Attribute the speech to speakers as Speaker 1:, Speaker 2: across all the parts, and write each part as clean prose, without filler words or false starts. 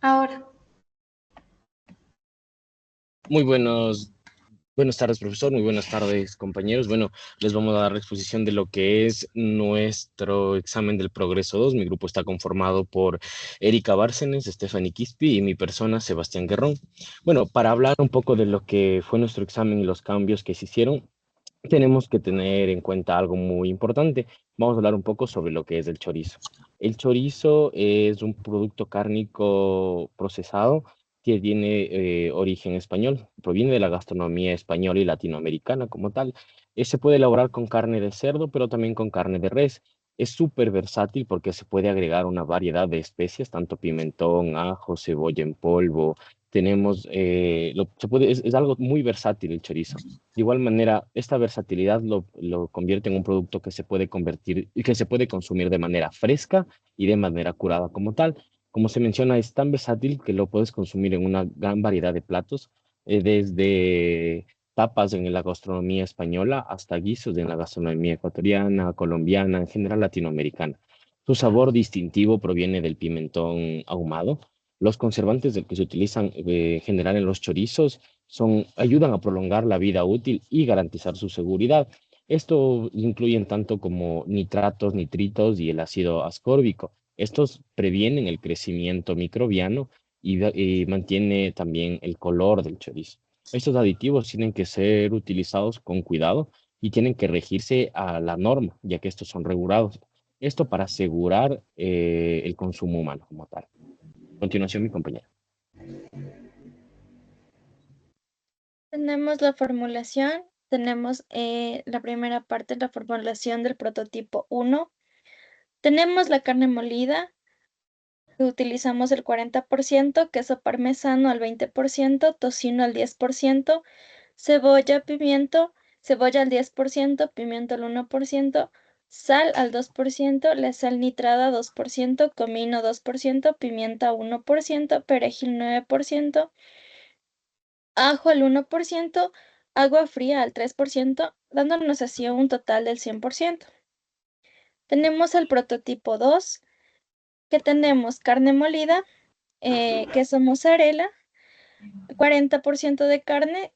Speaker 1: Ahora.
Speaker 2: Muy buenas tardes, profesor. Muy buenas tardes, compañeros. Bueno, les vamos a dar la exposición de lo que es nuestro examen del Progreso 2. Mi grupo está conformado por Erika Bárcenes, Stephanie Quispe y mi persona, Sebastián Guerrón. Bueno, para hablar un poco de lo que fue nuestro examen y los cambios que se hicieron, tenemos que tener en cuenta algo muy importante. Vamos a hablar un poco sobre lo que es el chorizo. El chorizo es un producto cárnico procesado que tiene origen español, proviene de la gastronomía española y latinoamericana como tal. Se puede elaborar con carne de cerdo, pero también con carne de res. Es súper versátil porque se puede agregar una variedad de especias, tanto pimentón, ajo, cebolla en polvo. Tenemos, es algo muy versátil el chorizo. De igual manera, esta versatilidad lo convierte en un producto que se puede convertir y que se puede consumir de manera fresca y de manera curada como tal. Como se menciona, es tan versátil que lo puedes consumir en una gran variedad de platos, desde tapas en la gastronomía española hasta guisos en la gastronomía ecuatoriana, colombiana, en general latinoamericana. Su sabor distintivo proviene del pimentón ahumado. Los conservantes del que se utilizan en general en los chorizos ayudan a prolongar la vida útil y garantizar su seguridad. Esto incluyen tanto como nitratos, nitritos y el ácido ascórbico. Estos previenen el crecimiento microbiano y mantiene también el color del chorizo. Estos aditivos tienen que ser utilizados con cuidado y tienen que regirse a la norma, ya que estos son regulados. Esto para asegurar el consumo humano como tal. A continuación, mi compañera.
Speaker 1: Tenemos la formulación, tenemos la primera parte, la formulación del prototipo 1. Tenemos la carne molida, que utilizamos el 40%, queso parmesano al 20%, tocino al 10%, cebolla al 10%, pimiento al 1%, sal al 2%, la sal nitrada 2%, comino 2%, pimienta 1%, perejil 9%, ajo al 1%, agua fría al 3%, dándonos así un total del 100%. Tenemos el prototipo 2, que tenemos carne molida, queso mozzarella, 40% de carne,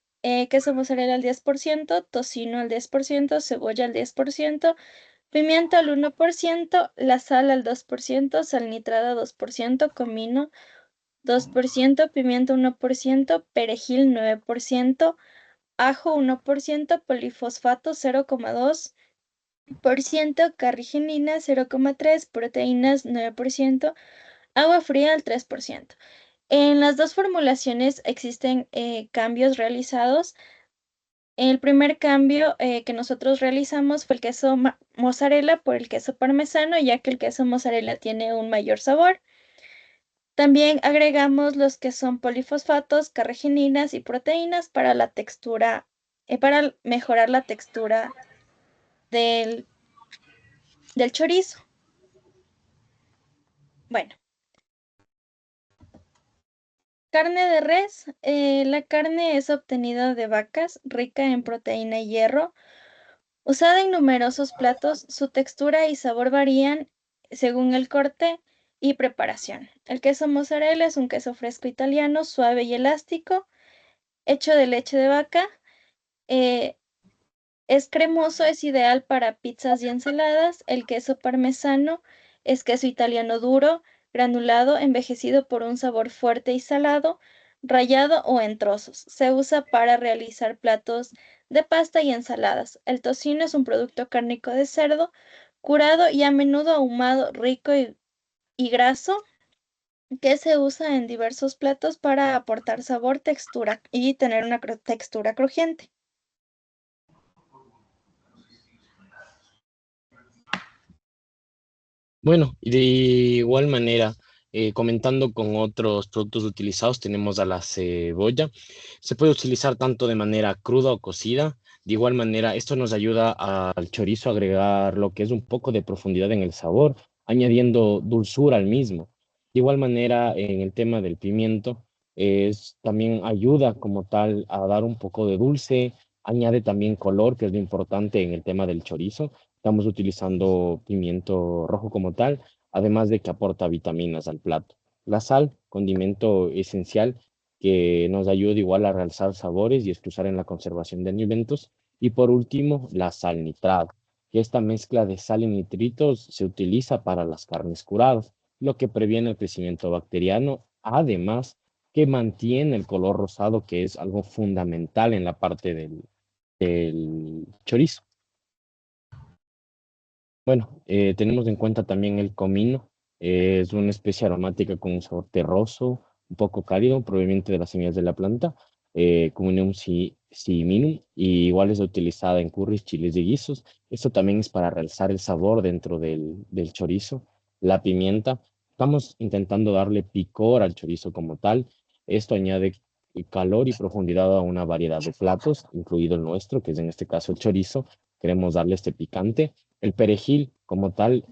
Speaker 1: queso mozzarella al 10%, tocino al 10%, cebolla al 10%, pimienta al 1%, la sal al 2%, sal nitrada 2%, comino 2%, pimienta 1%, perejil 9%, ajo 1%, polifosfato 0,2%, carrigenina 0,3%, proteínas 9%, agua fría al 3%. En las dos formulaciones existen cambios realizados. El primer cambio que nosotros realizamos fue el queso mozzarella por el queso parmesano, ya que el queso mozzarella tiene un mayor sabor. También agregamos los que son polifosfatos, carragininas y proteínas para la textura, para mejorar la textura del chorizo. Bueno, carne de res. La carne es obtenida de vacas, rica en proteína y hierro. Usada en numerosos platos, su textura y sabor varían según el corte y preparación. El queso mozzarella es un queso fresco italiano, suave y elástico, hecho de leche de vaca. Eh, es cremoso, es ideal para pizzas y ensaladas. El queso parmesano es queso italiano duro, granulado, envejecido por un sabor fuerte y salado, rallado o en trozos. Se usa para realizar platos de pasta y ensaladas. El tocino es un producto cárnico de cerdo, curado y a menudo ahumado, rico y graso, que se usa en diversos platos para aportar sabor, textura y tener una textura crujiente.
Speaker 2: Bueno, y de igual manera, comentando con otros productos utilizados, tenemos a la cebolla. Se puede utilizar tanto de manera cruda o cocida. De igual manera, esto nos ayuda al chorizo a agregar lo que es un poco de profundidad en el sabor, añadiendo dulzura al mismo. De igual manera, en el tema del pimiento, también ayuda como tal a dar un poco de dulce, añade también color, que es lo importante en el tema del chorizo. Estamos utilizando pimiento rojo como tal. además de que aporta vitaminas al plato. La sal, condimento esencial que nos ayuda igual a realzar sabores y excusar en la conservación de alimentos. Y por último, la sal nitrada, que esta mezcla de sal y nitritos se utiliza para las carnes curadas, lo que previene el crecimiento bacteriano, además que mantiene el color rosado, que es algo fundamental en la parte del chorizo. Bueno, tenemos en cuenta también el comino. Es una especie aromática con un sabor terroso, un poco cálido, proveniente de las semillas de la planta, Cominum siminum, y igual es utilizada en curries, chiles y guisos. Esto también es para realzar el sabor dentro del chorizo. La pimienta, estamos intentando darle picor al chorizo como tal. Esto añade calor y profundidad a una variedad de platos, incluido el nuestro, que es en este caso el chorizo. Queremos darle este picante. El perejil, como tal,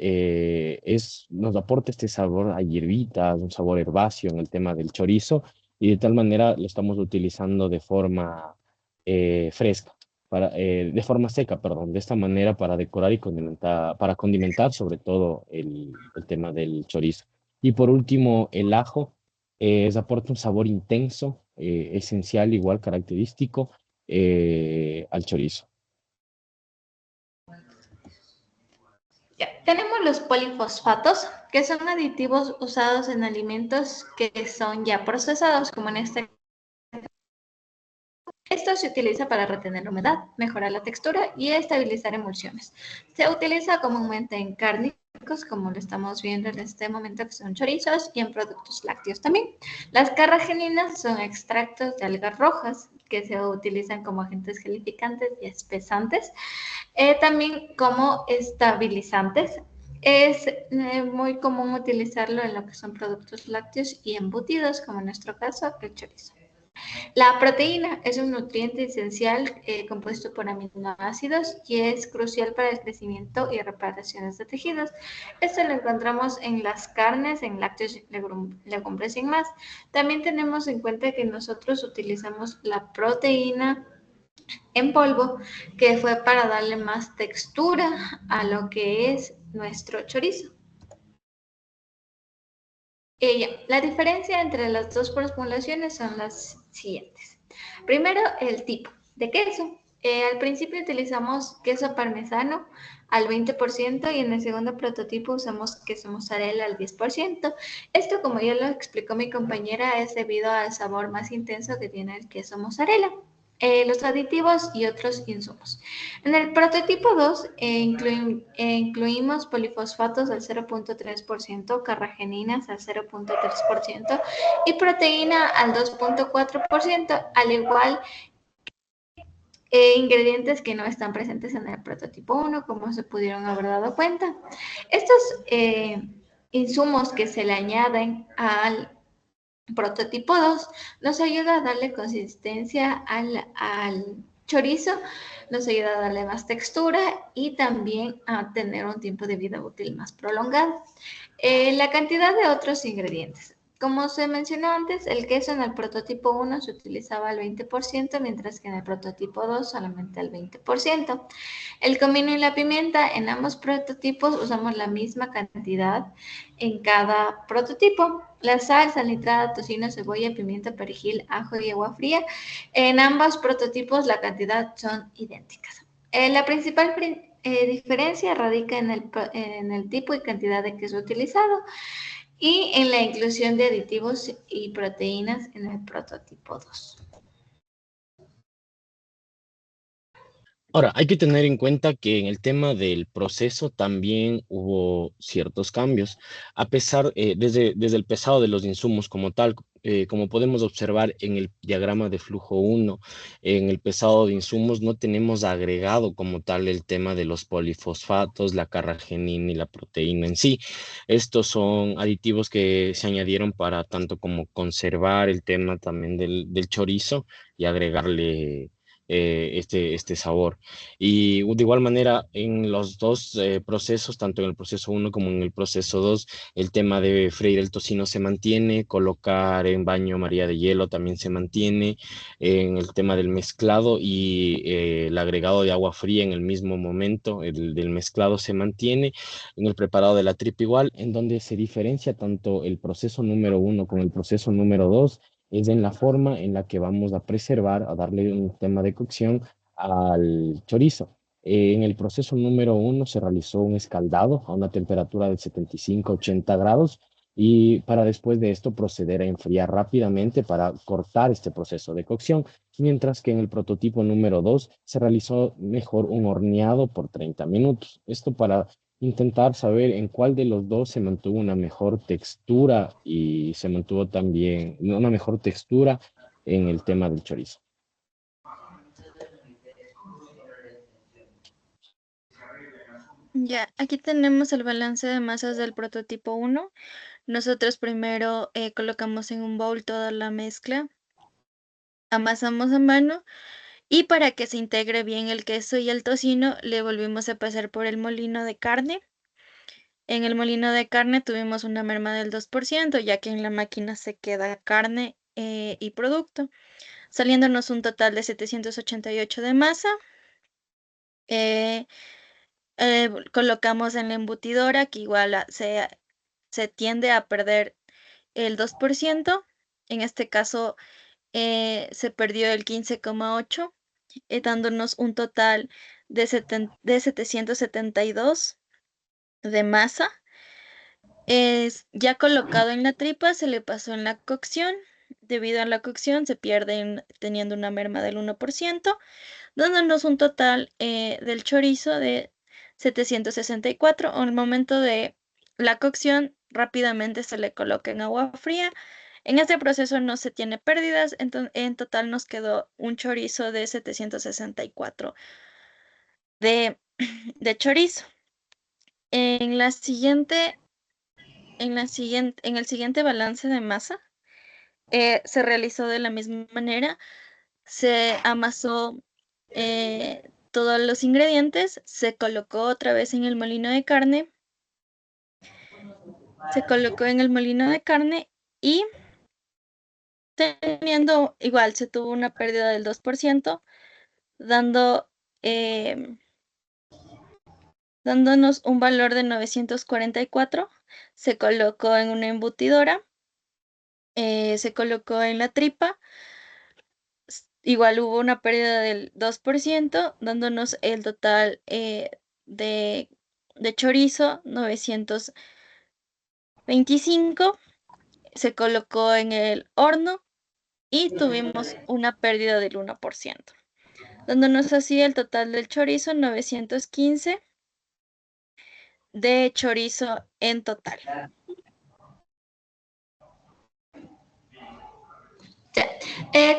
Speaker 2: nos aporta este sabor a hierbitas, un sabor herbáceo en el tema del chorizo, y de tal manera lo estamos utilizando de forma fresca, de forma seca, perdón, de esta manera para decorar y condimentar, para condimentar sobre todo el tema del chorizo. Y por último, el ajo, aporta un sabor intenso, esencial, igual característico al chorizo.
Speaker 1: Ya, tenemos los polifosfatos, que son aditivos usados en alimentos que son ya procesados, como en este. Esto se utiliza para retener humedad, mejorar la textura y estabilizar emulsiones. Se utiliza comúnmente en cárnicos, como lo estamos viendo en este momento, que son chorizos, y en productos lácteos también. Las carrageninas son extractos de algas rojas que se utilizan como agentes gelificantes y espesantes, también como estabilizantes. Es muy común utilizarlo en lo que son productos lácteos y embutidos, como en nuestro caso el chorizo. La proteína es un nutriente esencial compuesto por aminoácidos y es crucial para el crecimiento y reparaciones de tejidos. Esto lo encontramos en las carnes, en lácteos, legumbres y más. También tenemos en cuenta que nosotros utilizamos la proteína en polvo, que fue para darle más textura a lo que es nuestro chorizo. La diferencia entre las dos formulaciones son las siguientes. Primero, el tipo de queso. Al principio utilizamos queso parmesano al 20% y en el segundo prototipo usamos queso mozzarella al 10%. Esto, como ya lo explicó mi compañera, es debido al sabor más intenso que tiene el queso mozzarella. Los aditivos y otros insumos. En el prototipo 2 incluimos polifosfatos al 0.3%, carrageninas al 0.3% y proteína al 2.4%, al igual ingredientes que no están presentes en el prototipo 1, como se pudieron haber dado cuenta. Estos insumos que se le añaden al prototipo 2 nos ayuda a darle consistencia al chorizo, nos ayuda a darle más textura y también a tener un tiempo de vida útil más prolongado. La cantidad de otros ingredientes. Como se mencionó antes, el queso en el prototipo 1 se utilizaba al 20%, mientras que en el prototipo 2 solamente al 20%. El comino y la pimienta, en ambos prototipos usamos la misma cantidad en cada prototipo. La sal, sal nitrada, tocino, cebolla, pimienta, perejil, ajo y agua fría. En ambos prototipos la cantidad son idénticas. La principal diferencia radica en el tipo y cantidad de queso utilizado y en la inclusión de aditivos y proteínas en el prototipo 2.
Speaker 2: Ahora, hay que tener en cuenta que en el tema del proceso también hubo ciertos cambios, a pesar, desde el pesado de los insumos como tal, como podemos observar en el diagrama de flujo 1, en el pesado de insumos no tenemos agregado como tal el tema de los polifosfatos, la carragenina y la proteína en sí. Estos son aditivos que se añadieron para tanto como conservar el tema también del chorizo y agregarle este sabor. Y de igual manera, en los dos procesos, tanto en el proceso uno como en el proceso 2, el tema de freír el tocino se mantiene, colocar en baño María de hielo también se mantiene, en el tema del mezclado y el agregado de agua fría en el mismo momento, el del mezclado se mantiene, en el preparado de la tripa igual, en donde se diferencia tanto el proceso número uno con el proceso número 2 es en la forma en la que vamos a preservar, a darle un tema de cocción al chorizo. En el proceso número uno se realizó un escaldado a una temperatura de 75-80 grados y para después de esto proceder a enfriar rápidamente para cortar este proceso de cocción, mientras que en el prototipo número 2 se realizó mejor un horneado por 30 minutos. Esto para intentar saber en cuál de los dos se mantuvo una mejor textura y se mantuvo también una mejor textura en el tema del chorizo.
Speaker 1: Ya, aquí tenemos el balance de masas del prototipo 1. Nosotros primero colocamos en un bowl toda la mezcla, amasamos a mano y para que se integre bien el queso y el tocino, le volvimos a pasar por el molino de carne. En el molino de carne tuvimos una merma del 2%, ya que en la máquina se queda carne y producto, saliéndonos un total de 788 de masa. Eh, Colocamos en la embutidora, que igual se tiende a perder el 2%. En este caso se perdió el 15,8, dándonos un total de 772 de masa. Ya colocado en la tripa, se le pasó en la cocción. Debido a la cocción, se pierden teniendo una merma del 1%, dándonos un total del chorizo de 764. Al momento de la cocción, rápidamente se le coloca en agua fría. En este proceso no se tiene pérdidas, en total nos quedó un chorizo de 764 de, de chorizo. En la siguiente, en el siguiente balance de masa, se realizó de la misma manera. Se amasó todos los ingredientes, se colocó otra vez en el molino de carne, y teniendo igual, se tuvo una pérdida del 2%, dando, eh, dándonos un valor de 944. Se colocó en una embutidora, se colocó en la tripa. Igual hubo una pérdida del 2%, dándonos el total de, de chorizo, 925. Se colocó en el horno y tuvimos una pérdida del 1%, dándonos así el total del chorizo, 915 de chorizo en total.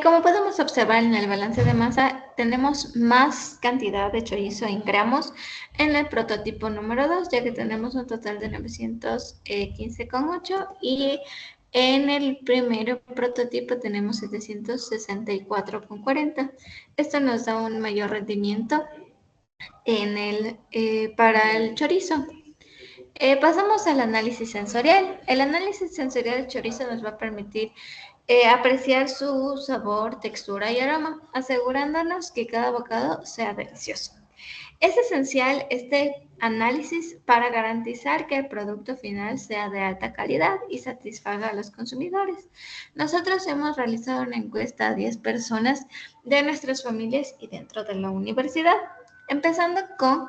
Speaker 3: Como podemos observar en el balance de masa, tenemos más cantidad de chorizo en gramos en el prototipo número 2, ya que tenemos un total de 915,8 y en el primer prototipo tenemos 764,40. Esto nos da un mayor rendimiento para el chorizo. Pasamos al análisis sensorial. El análisis sensorial del chorizo nos va a permitir apreciar su sabor, textura y aroma, asegurándonos que cada bocado sea delicioso. Es esencial este análisis para garantizar que el producto final sea de alta calidad y satisfaga a los consumidores. Nosotros hemos realizado una encuesta a 10 personas de nuestras familias y dentro de la universidad, empezando con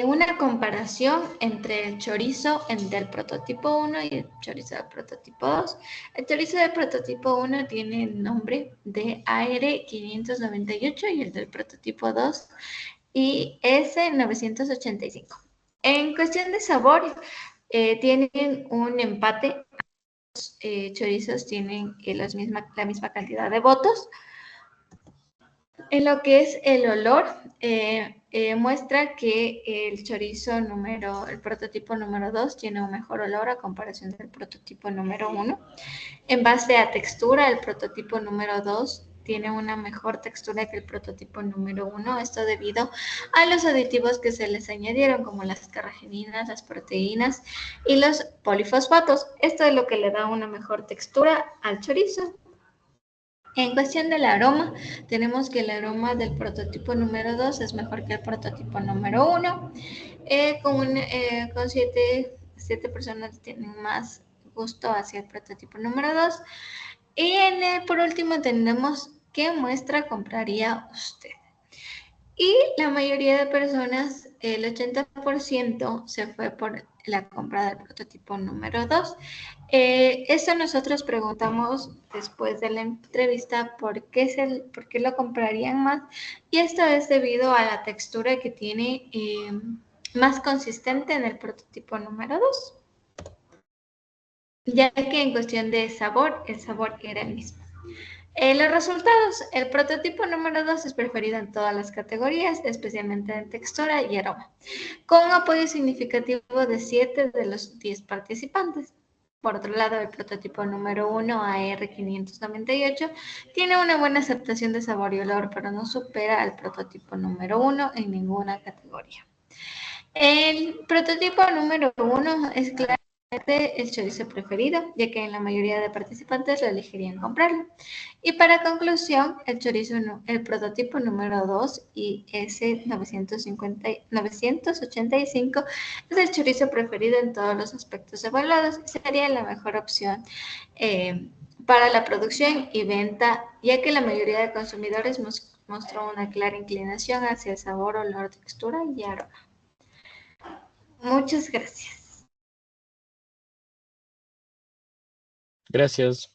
Speaker 3: una comparación entre el chorizo del prototipo 1 y el chorizo del prototipo 2. El chorizo del prototipo 1 tiene el nombre de AR598 y el del prototipo 2 IS985. En cuestión de sabor, tienen un empate. Los chorizos tienen la misma cantidad de votos. En lo que es el olor, muestra que el el prototipo número 2 tiene un mejor olor a comparación del prototipo número 1. En base a textura, el prototipo número 2 tiene una mejor textura que el prototipo número 1, esto debido a los aditivos que se les añadieron, como las carrageninas, las proteínas y los polifosfatos. Esto es lo que le da una mejor textura al chorizo. En cuestión del aroma, tenemos que el aroma del prototipo número 2 es mejor que el prototipo número 1. Con 7 personas tienen más gusto hacia el prototipo número 2. Y por último tenemos qué muestra compraría usted. Y la mayoría de personas, el 80%, se fue por la compra del prototipo número 2. Esto nosotros preguntamos después de la entrevista por qué lo comprarían más. Y esto es debido a la textura que tiene más consistente en el prototipo número 2. Ya que en cuestión de sabor, el sabor era el mismo. Los resultados. El prototipo número 2 es preferido en todas las categorías, especialmente en textura y aroma, con un apoyo significativo de 7 de los 10 participantes. Por otro lado, el prototipo número 1, AR598, tiene una buena aceptación de sabor y olor, pero no supera al prototipo número 1 en ninguna categoría. El prototipo número 1 es claramente el chorizo preferido, ya que en la mayoría de participantes lo elegirían comprarlo. Y para conclusión, el prototipo número 2, IS985, es el chorizo preferido en todos los aspectos evaluados y sería la mejor opción para la producción y venta, ya que la mayoría de consumidores mostró una clara inclinación hacia el sabor, olor, textura y aroma. Muchas gracias.
Speaker 2: Gracias.